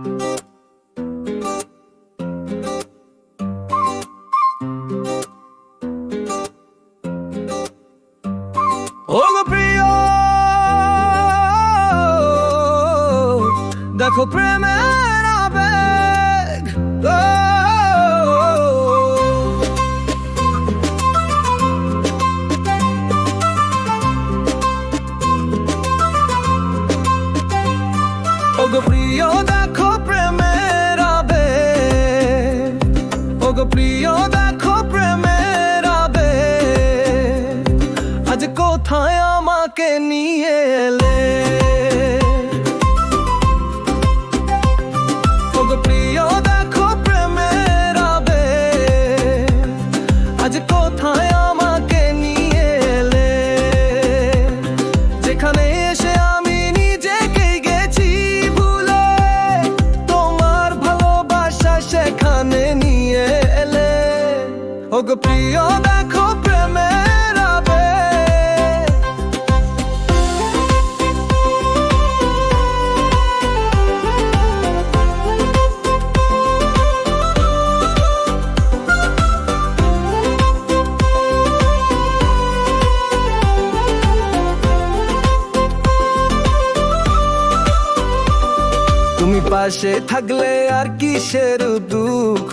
ওগো প্রিয় দেখো প্রেমের আবেগ, ওগো প্রিয় দেখো প্রেমের আবেগ, ওগো প্রিয় দেখো প্রেমের আবেগ, আজ কোথায় আমাকে নিয়ে এলে। ওগো প্রিয় দেখো প্রেমের আবেগ, আজ কোথায় আমাকে নিয়ে এলে, যেখানে এসে আমি নিজেকেই গেছি ভুলে, তোমার ভালোবাসা সেখানে নিয়ে এলে। ওগো প্রিয় দেখো প্রেমের আবেগ, তুমি পাশে থাকলে আর কিসের দুঃখ,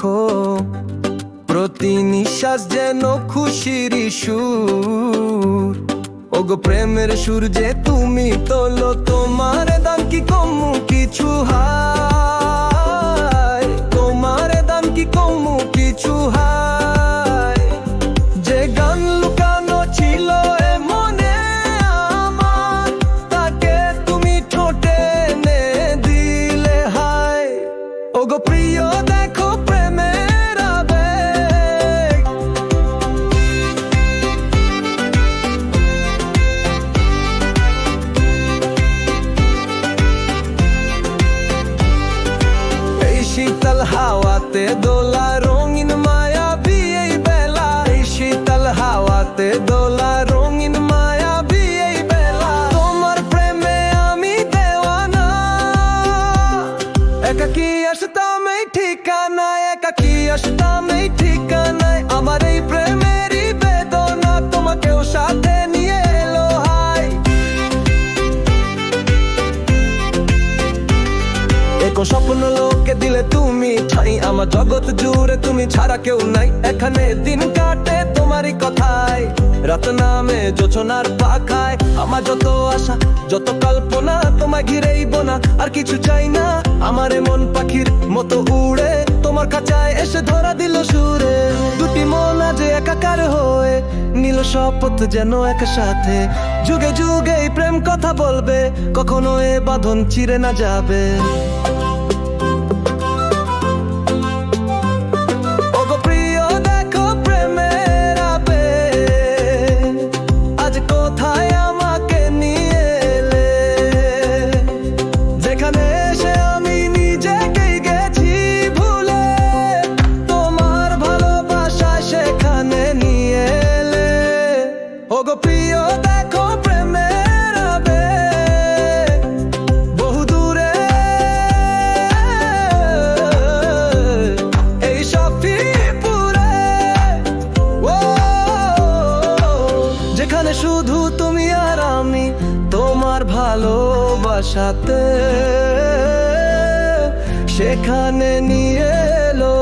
প্রতি নিঃশ্বাস যেন খুশির সুর। ওগো প্রেমের সুর যে তুমি তোলো, তোমার দান কি কমু কিছু হায়, তোমার দান কি কমু কিছু হায়। যে গান লুকানো ছিল এ মনে আমার, তাকে তুমি ঠোঁটে এনে দিলে হায়। ওগো প্রিয় দেখো প্রেমের আবেগ, এই শীতল হাওয়াতে দোলা রঙিন মায়াবী এই বেলা, এই শীতল হাওয়াতে দোলা রঙিন মায়াবী এই বেলা। তোমার প্রেমে আমি দেওয়ানা, একাকি আসতাম এই ঠিকানায়, একাকি আসতাম এই ঠিকানায়। আমার এই প্রেমেরই বেদনা তোমাকেও সাথে নিয়ে এলো হায়। একো স্বপ্ন লোকে দিলে তুমি ঠাই, আমার জগৎ জুড়ে তুমি ছাড়া কেউ নাই। এখানে দিন কাটে তোমারই কথায়, রাত নামে জোছনার পাখায়। আমার যত আশা যত কল্পনা তোমায় ঘিরেই বোনা, আর কিছু চাই না। আমার মন পাখির মতো উড়ে তোমার কাছায় এসে ধরা দিল সুরে। দুটি মন আজ একাকার হয়ে নিল শপথ যেন একসাথে, যুগে যুগে এই প্রেম কথা বলবে, কখনো এ বাঁধন চিরে না যাবে। ওগো প্রিয় দেখো প্রেমের আবেগ, আজ কোথায় আমাকে নিয়ে এলে, যেখানে এসে আমি নিজেকেই গেছি ভুলে, তোমার ভালোবাসা সেখানে নিয়ে এলে। ওগো প্রিয় দেখো প্রেমের আবেগ, বহু দূরে এই শফিপুরে, ও যেখানে শুধু তুমি আর আমি, তোমার ভালোবাসাতে সেখানে নিয়ে এলো